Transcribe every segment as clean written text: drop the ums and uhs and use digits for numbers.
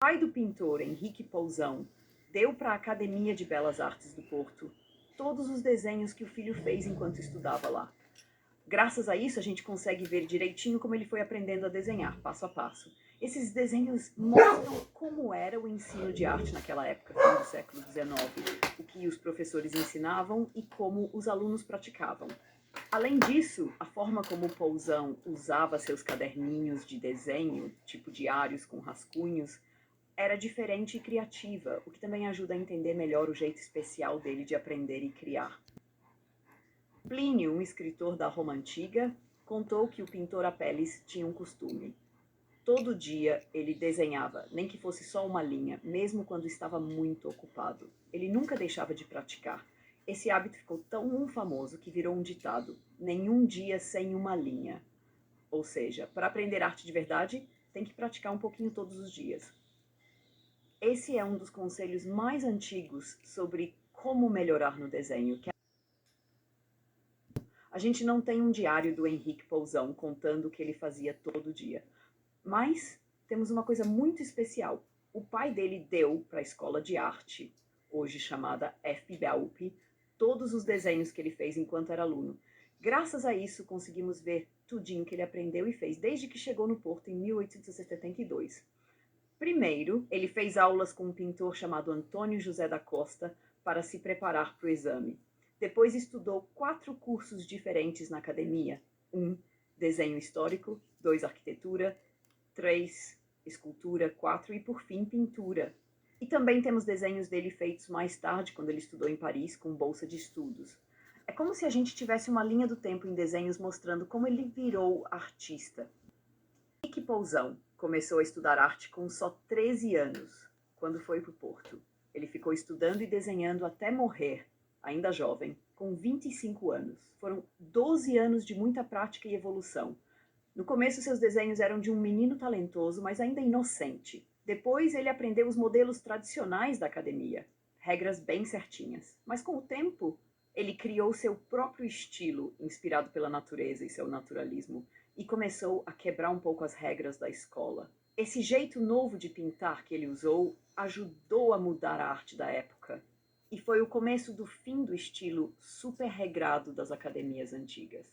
O pai do pintor Henrique Pousão deu para a Academia de Belas Artes do Porto todos os desenhos que o filho fez enquanto estudava lá. Graças a isso, a gente consegue ver direitinho como ele foi aprendendo a desenhar, passo a passo. Esses desenhos mostram como era o ensino de arte naquela época, fim do século XIX, o que os professores ensinavam e como os alunos praticavam. Além disso, a forma como o Pousão usava seus caderninhos de desenho, tipo diários com rascunhos, era diferente e criativa, o que também ajuda a entender melhor o jeito especial dele de aprender e criar. Plínio, um escritor da Roma Antiga, contou que o pintor Apelles tinha um costume. Todo dia ele desenhava, nem que fosse só uma linha, mesmo quando estava muito ocupado. Ele nunca deixava de praticar. Esse hábito ficou tão famoso que virou um ditado: nenhum dia sem uma linha. Ou seja, para aprender arte de verdade, tem que praticar um pouquinho todos os dias. Esse é um dos conselhos mais antigos sobre como melhorar no desenho. A gente não tem um diário do Henrique Pousão contando o que ele fazia todo dia. Mas temos uma coisa muito especial. O pai dele deu para a escola de arte, hoje chamada FBAUP, todos os desenhos que ele fez enquanto era aluno. Graças a isso, conseguimos ver tudinho que ele aprendeu e fez desde que chegou no Porto em 1872. Primeiro, ele fez aulas com um pintor chamado Antônio José da Costa para se preparar para o exame. Depois estudou 4 cursos diferentes na academia. 1, desenho histórico. 2, arquitetura. 3, escultura. 4 e, por fim, pintura. E também temos desenhos dele feitos mais tarde, quando ele estudou em Paris, com bolsa de estudos. É como se a gente tivesse uma linha do tempo em desenhos mostrando como ele virou artista. Henrique Pousão começou a estudar arte com só 13 anos, quando foi para o Porto. Ele ficou estudando e desenhando até morrer, ainda jovem, com 25 anos. Foram 12 anos de muita prática e evolução. No começo, seus desenhos eram de um menino talentoso, mas ainda inocente. Depois, ele aprendeu os modelos tradicionais da academia, regras bem certinhas. Mas com o tempo, ele criou seu próprio estilo, inspirado pela natureza e seu naturalismo, e começou a quebrar um pouco as regras da escola. Esse jeito novo de pintar que ele usou ajudou a mudar a arte da época, e foi o começo do fim do estilo super regrado das academias antigas.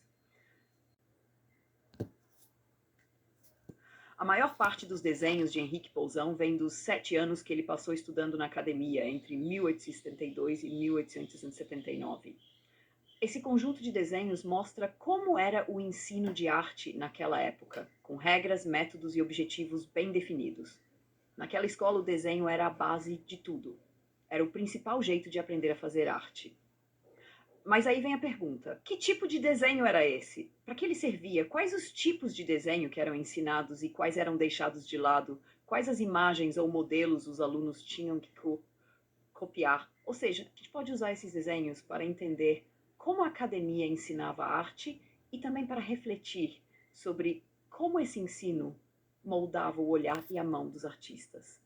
A maior parte dos desenhos de Henrique Pousão vem dos 7 anos que ele passou estudando na academia, entre 1872 e 1879. Esse conjunto de desenhos mostra como era o ensino de arte naquela época, com regras, métodos e objetivos bem definidos. Naquela escola, o desenho era a base de tudo. Era o principal jeito de aprender a fazer arte. Mas aí vem a pergunta: que tipo de desenho era esse? Para que ele servia? Quais os tipos de desenho que eram ensinados e quais eram deixados de lado? Quais as imagens ou modelos os alunos tinham que copiar? Ou seja, a gente pode usar esses desenhos para entender como a academia ensinava arte e também para refletir sobre como esse ensino moldava o olhar e a mão dos artistas.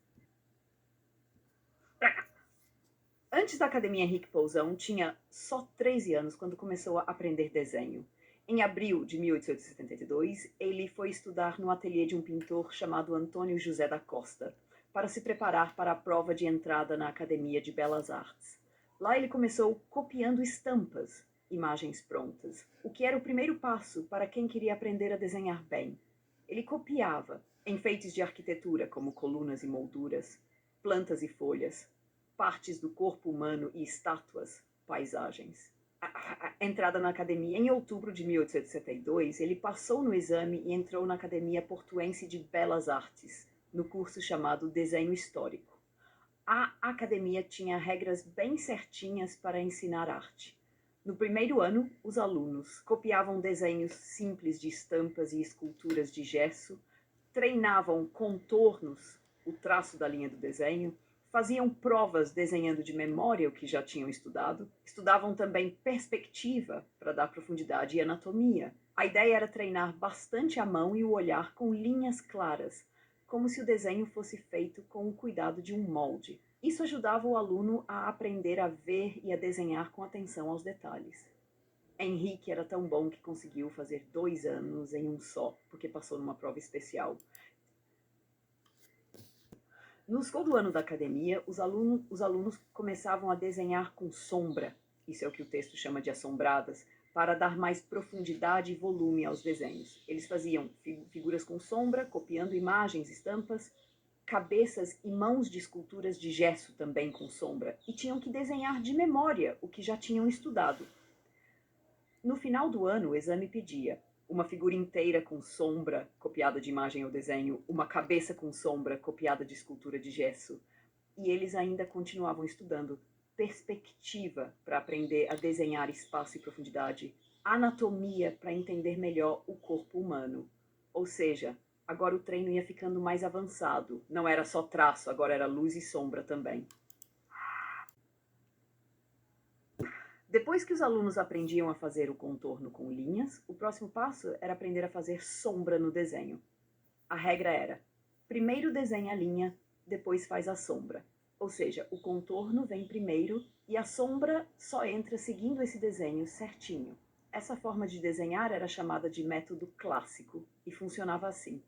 Antes da Academia Henrique Pousão, tinha só 13 anos quando começou a aprender desenho. Em abril de 1872, ele foi estudar no ateliê de um pintor chamado Antônio José da Costa, para se preparar para a prova de entrada na Academia de Belas Artes. Lá ele começou copiando estampas, imagens prontas, o que era o primeiro passo para quem queria aprender a desenhar bem. Ele copiava enfeites de arquitetura, como colunas e molduras, plantas e folhas, partes do corpo humano e estátuas, paisagens. A entrada na academia em outubro de 1872, ele passou no exame e entrou na Academia Portuense de Belas Artes, no curso chamado Desenho Histórico. A academia tinha regras bem certinhas para ensinar arte. No primeiro ano, os alunos copiavam desenhos simples de estampas e esculturas de gesso, treinavam contornos, o traço da linha do desenho, faziam provas desenhando de memória o que já tinham estudado, estudavam também perspectiva para dar profundidade e anatomia. A ideia era treinar bastante a mão e o olhar com linhas claras, como se o desenho fosse feito com o cuidado de um molde. Isso ajudava o aluno a aprender a ver e a desenhar com atenção aos detalhes. Henrique era tão bom que conseguiu fazer 2 anos em um só, porque passou numa prova especial. No segundo ano da academia, os alunos começavam a desenhar com sombra, isso é o que o texto chama de assombradas, para dar mais profundidade e volume aos desenhos. Eles faziam figuras com sombra, copiando imagens, estampas, cabeças e mãos de esculturas de gesso também com sombra, e tinham que desenhar de memória o que já tinham estudado. No final do ano, o exame pedia uma figura inteira com sombra, copiada de imagem ou desenho, uma cabeça com sombra, copiada de escultura de gesso. E eles ainda continuavam estudando perspectiva para aprender a desenhar espaço e profundidade, anatomia para entender melhor o corpo humano. Ou seja, agora o treino ia ficando mais avançado. Não era só traço, agora era luz e sombra também. Depois que os alunos aprendiam a fazer o contorno com linhas, o próximo passo era aprender a fazer sombra no desenho. A regra era: primeiro desenha a linha, depois faz a sombra. Ou seja, o contorno vem primeiro e a sombra só entra seguindo esse desenho certinho. Essa forma de desenhar era chamada de método clássico e funcionava assim.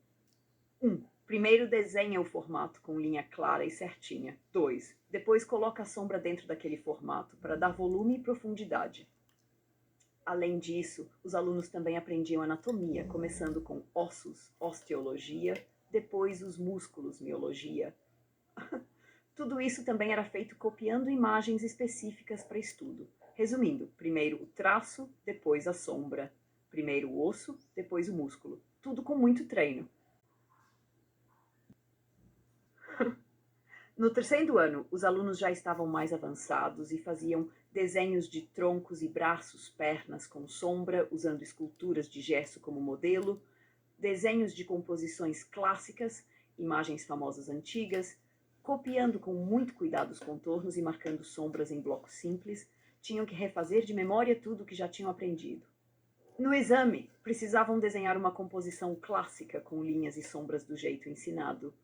1. Primeiro desenha o formato com linha clara e certinha. 2. Depois coloca a sombra dentro daquele formato para dar volume e profundidade. Além disso, os alunos também aprendiam anatomia, começando com ossos, osteologia, depois os músculos, miologia. Tudo isso também era feito copiando imagens específicas para estudo. Resumindo, primeiro o traço, depois a sombra. Primeiro o osso, depois o músculo. Tudo com muito treino. No terceiro ano, os alunos já estavam mais avançados e faziam desenhos de troncos e braços, pernas com sombra, usando esculturas de gesso como modelo, desenhos de composições clássicas, imagens famosas antigas, copiando com muito cuidado os contornos e marcando sombras em blocos simples, tinham que refazer de memória tudo o que já tinham aprendido. No exame, precisavam desenhar uma composição clássica com linhas e sombras do jeito ensinado,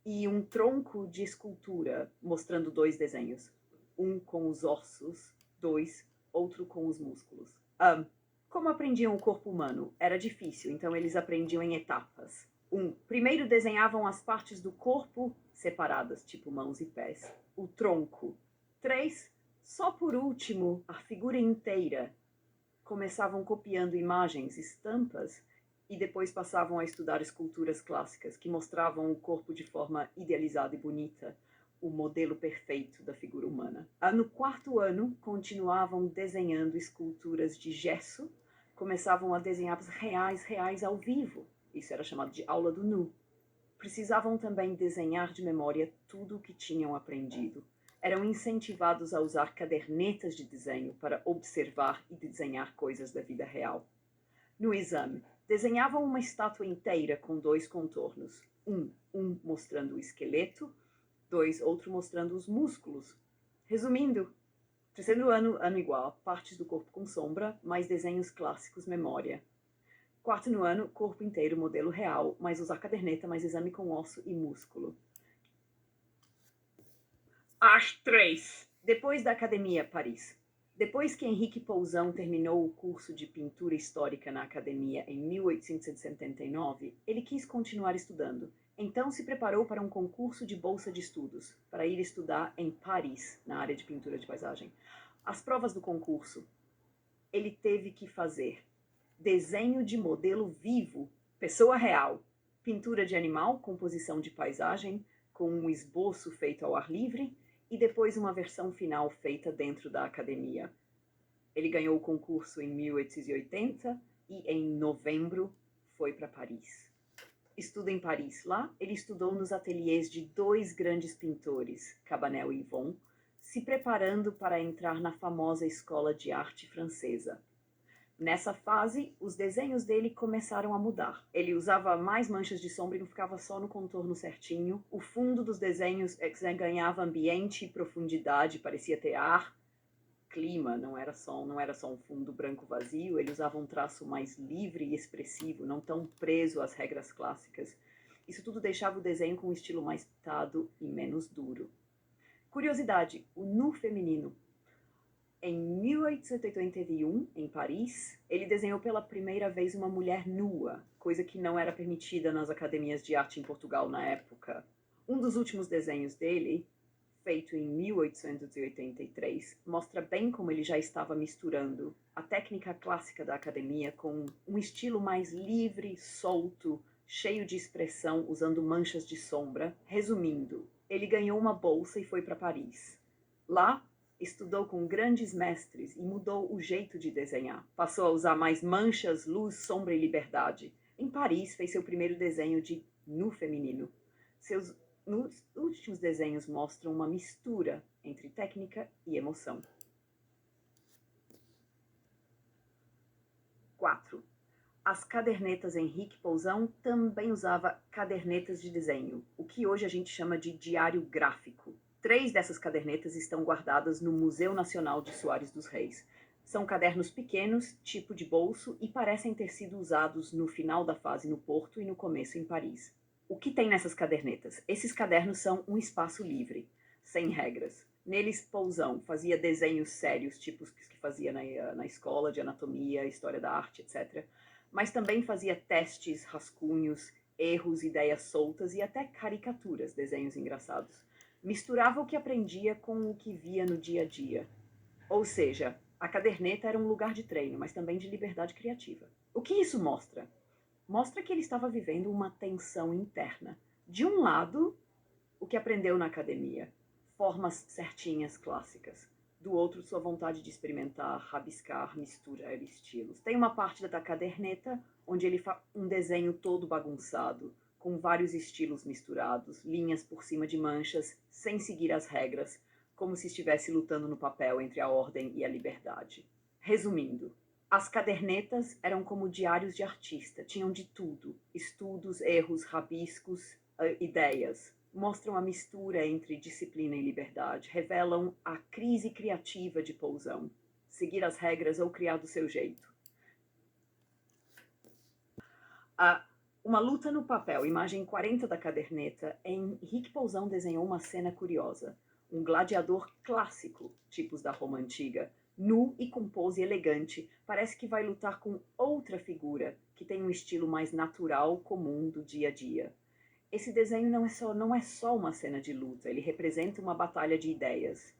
e um tronco de escultura mostrando 2 desenhos, um com os ossos, 2, outro com os músculos. Como aprendiam o corpo humano? Era difícil, então eles aprendiam em etapas. Primeiro desenhavam as partes do corpo separadas, tipo mãos e pés. O tronco. 3, só por último, a figura inteira. Começavam copiando imagens, estampas, e depois passavam a estudar esculturas clássicas que mostravam o corpo de forma idealizada e bonita, o modelo perfeito da figura humana. No quarto ano, continuavam desenhando esculturas de gesso, começavam a desenhar reais ao vivo. Isso era chamado de aula do nu. Precisavam também desenhar de memória tudo o que tinham aprendido. Eram incentivados a usar cadernetas de desenho para observar e desenhar coisas da vida real. No exame, desenhavam uma estátua inteira com 2 contornos. Um mostrando o esqueleto, 2, outro mostrando os músculos. Resumindo, terceiro ano igual, partes do corpo com sombra, mais desenhos clássicos, memória. Quarto no ano, corpo inteiro, modelo real, mais usar caderneta, mais exame com osso e músculo. As 3. Depois da Academia, Paris. Depois que Henrique Poussin terminou o curso de pintura histórica na Academia em 1879, ele quis continuar estudando. Então se preparou para um concurso de bolsa de estudos, para ir estudar em Paris, na área de pintura de paisagem. As provas do concurso, ele teve que fazer desenho de modelo vivo, pessoa real, pintura de animal, composição de paisagem, com um esboço feito ao ar livre, e depois uma versão final feita dentro da academia. Ele ganhou o concurso em 1880 e em novembro foi para Paris. Estuda em Paris. Lá, ele estudou nos ateliês de 2 grandes pintores, Cabanel e Yvon, se preparando para entrar na famosa escola de arte francesa. Nessa fase, os desenhos dele começaram a mudar. Ele usava mais manchas de sombra e não ficava só no contorno certinho. O fundo dos desenhos ganhava ambiente e profundidade, parecia ter ar, clima, não era só um fundo branco vazio. Ele usava um traço mais livre e expressivo, não tão preso às regras clássicas. Isso tudo deixava o desenho com um estilo mais pintado e menos duro. Curiosidade, o nu feminino. Em 1881, em Paris, ele desenhou pela primeira vez uma mulher nua, coisa que não era permitida nas academias de arte em Portugal na época. Um dos últimos desenhos dele, feito em 1883, mostra bem como ele já estava misturando a técnica clássica da academia com um estilo mais livre, solto, cheio de expressão, usando manchas de sombra. Resumindo, ele ganhou uma bolsa e foi para Paris. Lá, estudou com grandes mestres e mudou o jeito de desenhar. Passou a usar mais manchas, luz, sombra e liberdade. Em Paris, fez seu primeiro desenho de nu feminino. Seus últimos desenhos mostram uma mistura entre técnica e emoção. 4. As cadernetas Henrique Poussin também usava cadernetas de desenho, o que hoje a gente chama de diário gráfico. 3 dessas cadernetas estão guardadas no Museu Nacional de Soares dos Reis. São cadernos pequenos, tipo de bolso, e parecem ter sido usados no final da fase no Porto e no começo em Paris. O que tem nessas cadernetas? Esses cadernos são um espaço livre, sem regras. Neles, Poussin fazia desenhos sérios, tipos que fazia na escola de anatomia, história da arte, etc. Mas também fazia testes, rascunhos, erros, ideias soltas e até caricaturas, desenhos engraçados. Misturava o que aprendia com o que via no dia a dia. Ou seja, a caderneta era um lugar de treino, mas também de liberdade criativa. O que isso mostra? Mostra que ele estava vivendo uma tensão interna. De um lado, o que aprendeu na academia, formas certinhas, clássicas. Do outro, sua vontade de experimentar, rabiscar, misturar estilos. Tem uma parte da caderneta onde ele faz um desenho todo bagunçado, com vários estilos misturados, linhas por cima de manchas, sem seguir as regras, como se estivesse lutando no papel entre a ordem e a liberdade. Resumindo, as cadernetas eram como diários de artista, tinham de tudo: estudos, erros, rabiscos, ideias. Mostram a mistura entre disciplina e liberdade, revelam a crise criativa de Poussin, seguir as regras ou criar do seu jeito. Uma luta no papel, imagem 40 da caderneta. Henrique Poussin desenhou uma cena curiosa. Um gladiador clássico, tipos da Roma Antiga, nu e com pose elegante, parece que vai lutar com outra figura, que tem um estilo mais natural, comum do dia a dia. Esse desenho não é só uma cena de luta, ele representa uma batalha de ideias.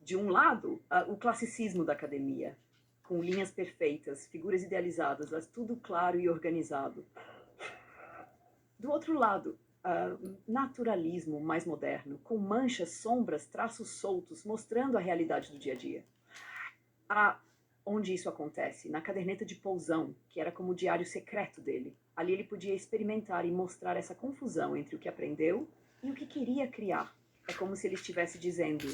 De um lado, o classicismo da academia, com linhas perfeitas, figuras idealizadas, tudo claro e organizado. Do outro lado, naturalismo mais moderno, com manchas, sombras, traços soltos, mostrando a realidade do dia a dia. Onde isso acontece? Na caderneta de Poussin, que era como o diário secreto dele. Ali ele podia experimentar e mostrar essa confusão entre o que aprendeu e o que queria criar. É como se ele estivesse dizendo: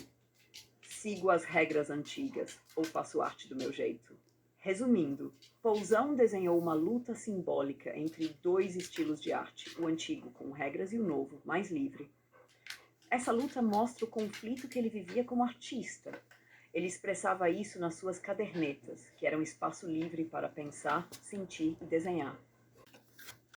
sigo as regras antigas ou faço arte do meu jeito. Resumindo, Poussin desenhou uma luta simbólica entre 2 estilos de arte, o antigo com regras e o novo, mais livre. Essa luta mostra o conflito que ele vivia como artista. Ele expressava isso nas suas cadernetas, que eram um espaço livre para pensar, sentir e desenhar.